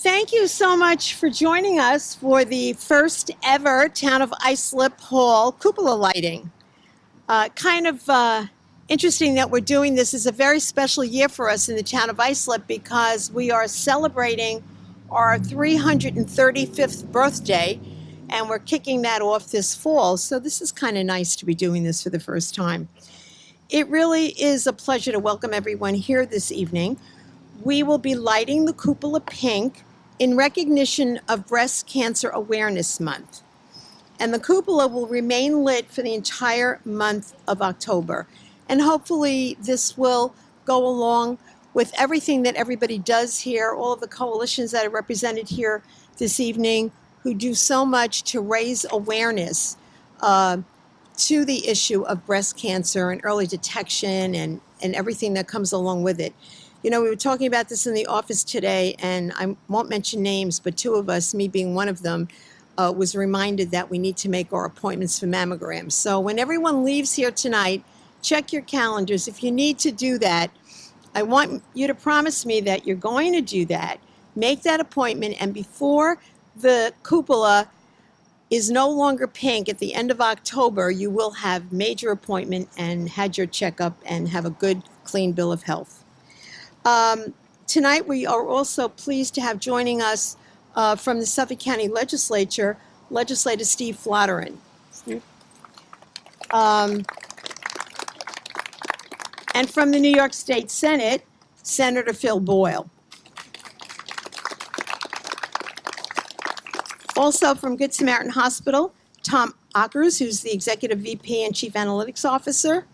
Thank you so much for joining us for the first ever Town of Islip Hall Cupola lighting. Kind of interesting that we're doing this. Is a very special year for us in the Town of Islip because we are celebrating our 335th birthday, and we're kicking that off this fall. So this is kind of nice to be doing this for the first time. It really is a pleasure to welcome everyone here this evening. We will be lighting the cupola pink in recognition of Breast Cancer Awareness Month. And the cupola will remain lit for the entire month of October. And hopefully this will go along with everything that everybody does here, all of the coalitions that are represented here this evening who do so much to raise awareness to the issue of breast cancer and early detection and everything that comes along with it. You know, we were talking about this in the office today, and I won't mention names, but two of us, me being one of them, was reminded that we need to make our appointments for mammograms. So when everyone leaves here tonight, check your calendars. If you need to do that, I want you to promise me that you're going to do that. Make that appointment, and before the cupola is no longer pink at the end of October, you will have made your appointment and had your checkup and have a good, clean bill of health. Tonight we are also pleased to have joining us from the Suffolk County Legislature, Legislator Steve Flatteran. And from the New York State Senate, Senator Phil Boyle. Also from Good Samaritan Hospital, Tom Ackers, who's the Executive VP and Chief Analytics Officer.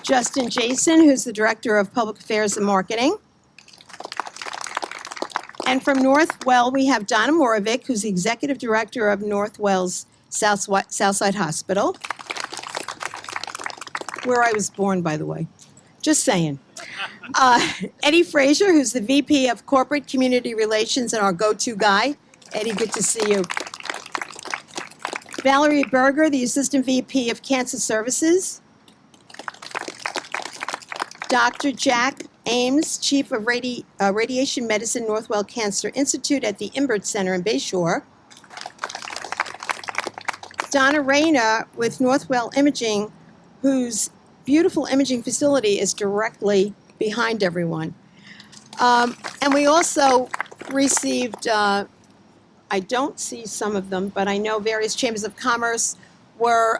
Justin Jason, who's the Director of Public Affairs and Marketing. And from Northwell, we have Donna Morovic, who's the Executive Director of Northwell's Southside Hospital, where I was born, by the way. Just saying. Eddie Frazier, who's the VP of Corporate Community Relations and our go-to guy. Eddie, good to see you. Valerie Berger, the Assistant VP of Cancer Services. Dr. Jack Ames, Chief of Radiation Medicine, Northwell Cancer Institute at the Imbert Center in Bayshore. Donna Rayner with Northwell Imaging, whose beautiful imaging facility is directly behind everyone. And we also received, I don't see some of them, but I know various chambers of commerce were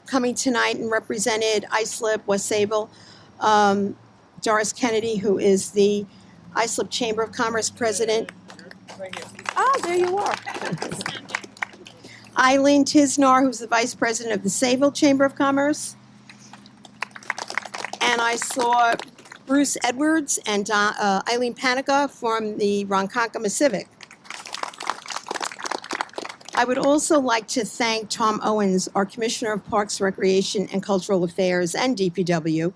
coming tonight and represented Islip, West Sayville. Doris Kennedy, who is the Islip Chamber of Commerce president. Oh, there you are. Eileen Tisnar, who's the vice president of the Sayville Chamber of Commerce. And I saw Bruce Edwards and Eileen Panica from the Ronkonkoma Civic. I would also like to thank Tom Owens, our Commissioner of Parks, Recreation, and Cultural Affairs, and DPW,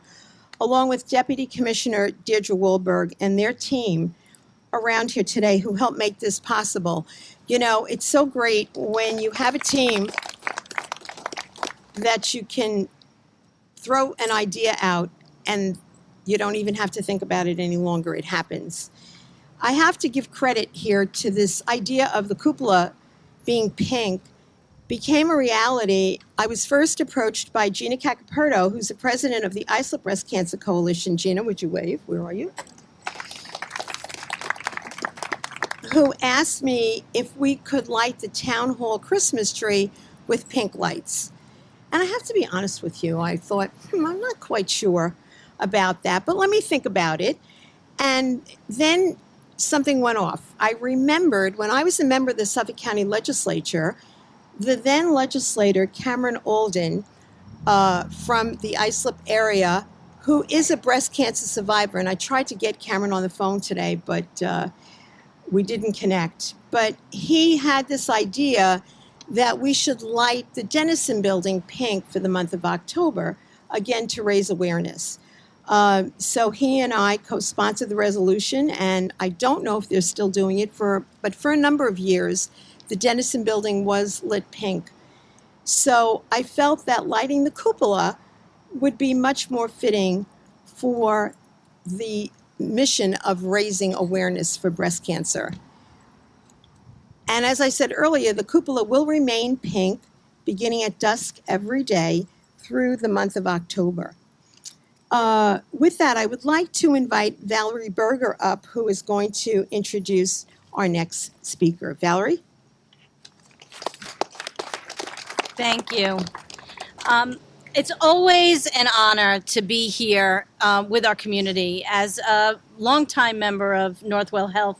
along with Deputy Commissioner Deirdre Wahlberg and their team around here today who helped make this possible. You know, it's so great when you have a team that you can throw an idea out and you don't even have to think about it any longer. It happens. I have to give credit here to this idea of the cupola being pink became a reality. I was first approached by Gina Cacaperto, who's the president of the Islip Breast Cancer Coalition. Gina, would you wave? Where are you? Who asked me if we could light the Town Hall Christmas tree with pink lights. And I have to be honest with you, I thought, I'm not quite sure about that, but let me think about it. And then something went off. I remembered when I was a member of the Suffolk County Legislature, the then legislator, Cameron Alden, from the Islip area, who is a breast cancer survivor, and I tried to get Cameron on the phone today, but we didn't connect. But he had this idea that we should light the Dennison building pink for the month of October, again, to raise awareness. So he and I co-sponsored the resolution, and I don't know if they're still doing it, but for a number of years, the Dennison building was lit pink. So I felt that lighting the cupola would be much more fitting for the mission of raising awareness for breast cancer. And as I said earlier, the cupola will remain pink beginning at dusk every day through the month of October. With that, I would like to invite Valerie Berger up, who is going to introduce our next speaker. Valerie? Thank you. It's always an honor to be here with our community. As a longtime member of Northwell Health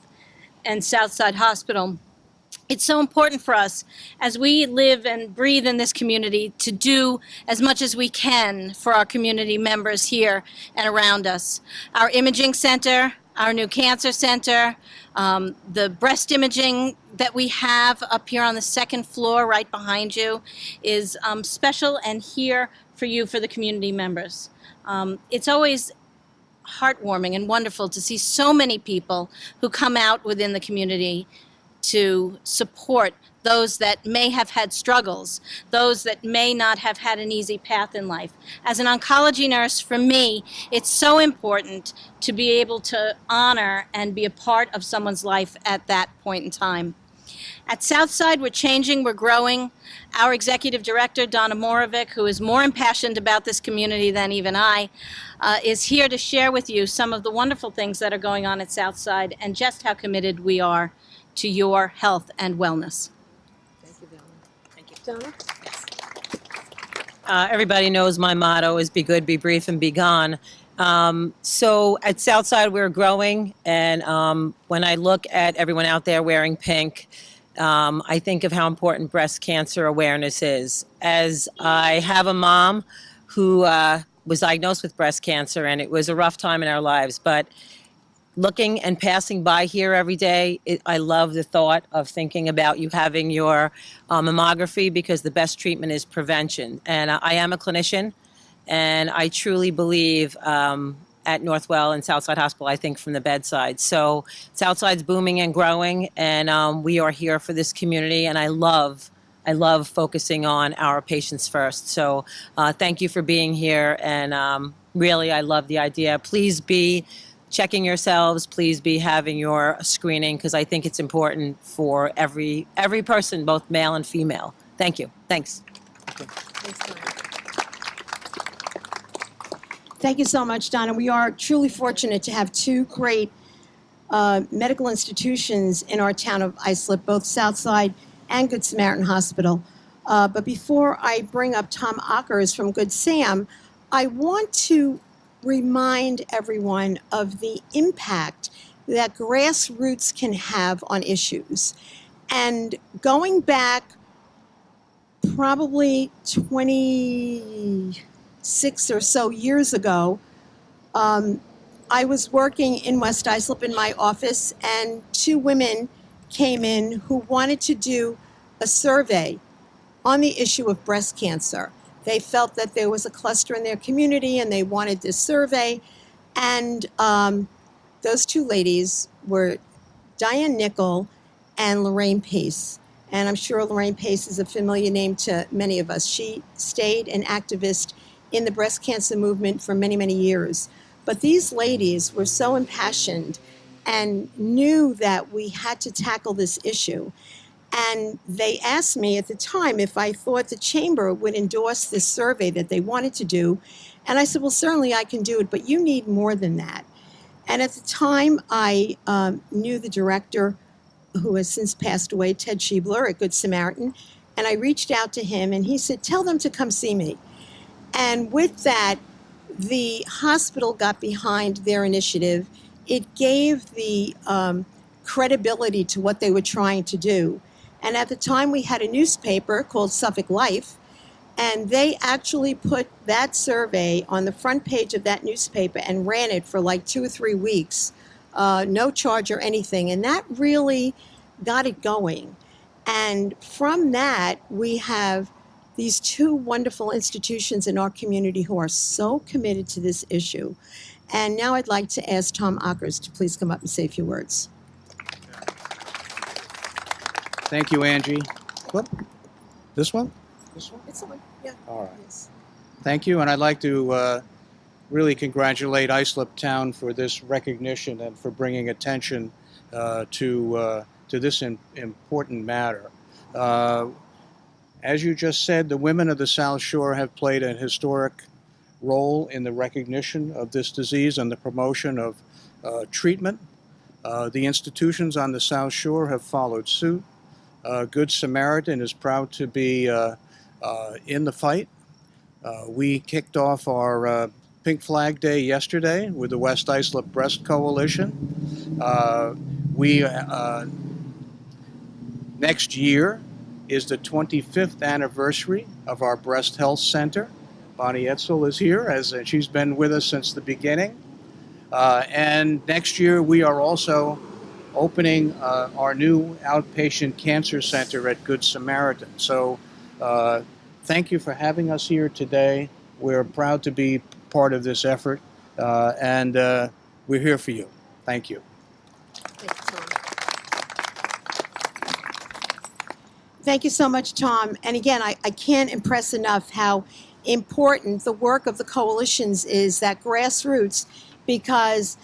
and Southside Hospital, it's so important for us as we live and breathe in this community to do as much as we can for our community members here and around us. Our imaging center, our new cancer center, the breast imaging that we have up here on the second floor right behind you is special and here for you, for the community members. It's always heartwarming and wonderful to see so many people who come out within the community to support those that may have had struggles, those that may not have had an easy path in life. As an oncology nurse, for me, it's so important to be able to honor and be a part of someone's life at that point in time. At Southside, we're changing, we're growing. Our executive director, Donna Morovic, who is more impassioned about this community than even I, is here to share with you some of the wonderful things that are going on at Southside and just how committed we are to your health and wellness. Thank you, Valerie. Thank you. Donna? Everybody knows my motto is be good, be brief, and be gone. So at Southside, we're growing, and when I look at everyone out there wearing pink, I think of how important breast cancer awareness is. As I have a mom who was diagnosed with breast cancer, and it was a rough time in our lives, but looking and passing by here every day, I love the thought of thinking about you having your mammography, because the best treatment is prevention. And I am a clinician, and I truly believe at Northwell and Southside Hospital, I think from the bedside. So Southside's booming and growing, and we are here for this community, and I love focusing on our patients first. So thank you for being here, and really I love the idea. Please be checking yourselves, please be having your screening, because I think it's important for every person, both male and female. Thank you. Thanks. Thank you so much, Donna. We are truly fortunate to have two great medical institutions in our town of Islip, both Southside and Good Samaritan Hospital. But before I bring up Tom Ockers from Good Sam, I want to remind everyone of the impact that grassroots can have on issues. And going back probably 26 or so years ago, I was working in West Islip in my office, and two women came in who wanted to do a survey on the issue of breast cancer. They felt that there was a cluster in their community, and they wanted this survey. And those two ladies were Diane Nickel and Lorraine Pace. And I'm sure Lorraine Pace is a familiar name to many of us. She stayed an activist in the breast cancer movement for many, many years. But these ladies were so impassioned and knew that we had to tackle this issue. And they asked me at the time if I thought the chamber would endorse this survey that they wanted to do. And I said, well, certainly I can do it, but you need more than that. And at the time, I knew the director, who has since passed away, Ted Schiebler at Good Samaritan. And I reached out to him, and he said, tell them to come see me. And with that, the hospital got behind their initiative. It gave the credibility to what they were trying to do. And at the time, we had a newspaper called Civic Life, and they actually put that survey on the front page of that newspaper and ran it for like 2 or 3 weeks, no charge or anything. And that really got it going. And from that, we have these two wonderful institutions in our community who are so committed to this issue. And now I'd like to ask Tom Ockers to please come up and say a few words. Thank you, Angie. Whoop. This one? This one? It's on, yeah. All right. Yes. Thank you, and I'd like to really congratulate Islip Town for this recognition and for bringing attention to this important matter. As you just said, the women of the South Shore have played an historic role in the recognition of this disease and the promotion of treatment. The institutions on the South Shore have followed suit. Good Samaritan is proud to be in the fight. We kicked off our Pink Flag Day yesterday with the West Islip Breast Coalition. Next year is the 25th anniversary of our Breast Health Center. Bonnie Etzel is here, as she's been with us since the beginning. And next year we are also opening our new outpatient cancer center at Good Samaritan. So thank you for having us here today. We're proud to be part of this effort, and we're here for you. Thank you. Thank you so much, Tom. And again, I can't impress enough how important the work of the coalitions is, that grassroots, because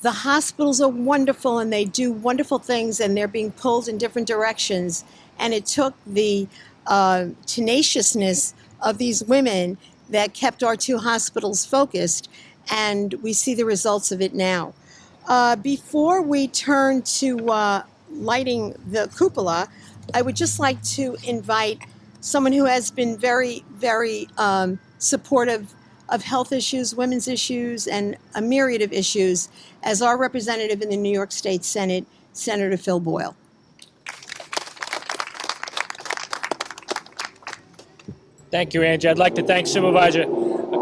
the hospitals are wonderful and they do wonderful things and they're being pulled in different directions. And it took the tenaciousness of these women that kept our two hospitals focused, and we see the results of it now. Before we turn to lighting the cupola, I would just like to invite someone who has been very, very supportive of health issues, women's issues, and a myriad of issues as our representative in the New York State Senate, Senator Phil Boyle. Thank you, Angie. I'd like to thank Supervisor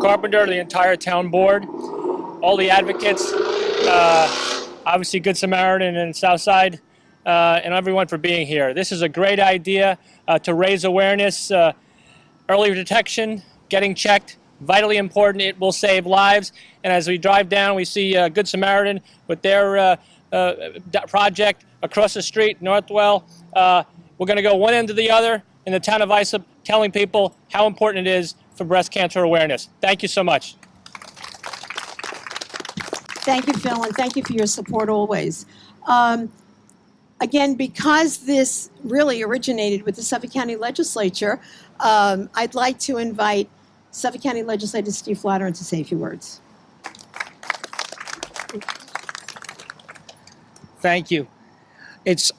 Carpenter, the entire town board, all the advocates, obviously Good Samaritan and Southside, and everyone for being here. This is a great idea to raise awareness, early detection, getting checked, vitally important. It will save lives. And as we drive down, we see Good Samaritan with their project across the street, Northwell. We're going to go one end to the other in the town of Islip, telling people how important it is for breast cancer awareness. Thank you so much. Thank you, Phil, and thank you for your support always. Again, because this really originated with the Suffolk County Legislature, I'd like to invite Suffolk County Legislator Steve Flattern to say a few words. Thank you.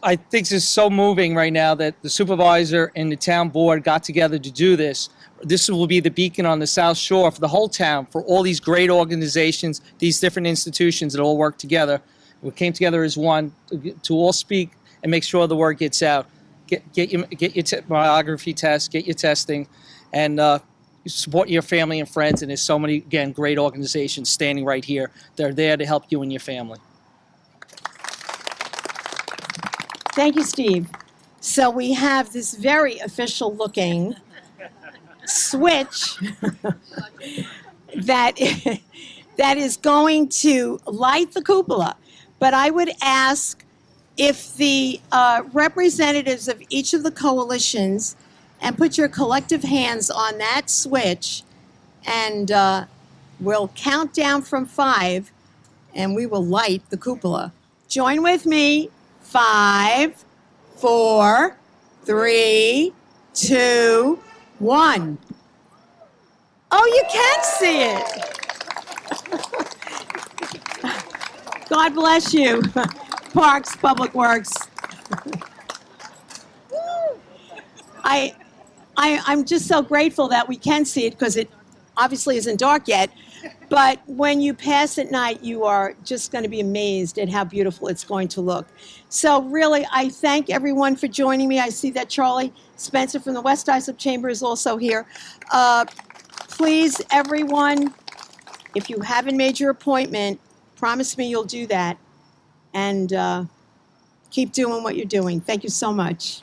I think this is so moving right now that the supervisor and the town board got together to do this. This will be the beacon on the South Shore for the whole town, for all these great organizations, these different institutions that all work together. We came together as one to all speak and make sure the word gets out. Get your mammography test, get your testing, and support your family and friends. And there's so many, again, great organizations standing right here. They're there to help you and your family. Thank you, Steve. So we have this very official looking switch that is going to light the cupola. But I would ask if the representatives of each of the coalitions and put your collective hands on that switch, and we'll count down from 5 and we will light the cupola. Join with me. 5, 4, 3, 2, 1. Oh, you can see it. God bless you, Parks, Public Works. I'm just so grateful that we can see it because it obviously isn't dark yet. But when you pass at night, you are just going to be amazed at how beautiful it's going to look. So really, I thank everyone for joining me. I see that Charlie Spencer from the West Islip Chamber is also here. Please, everyone, if you haven't made your appointment, promise me you'll do that. And keep doing what you're doing. Thank you so much.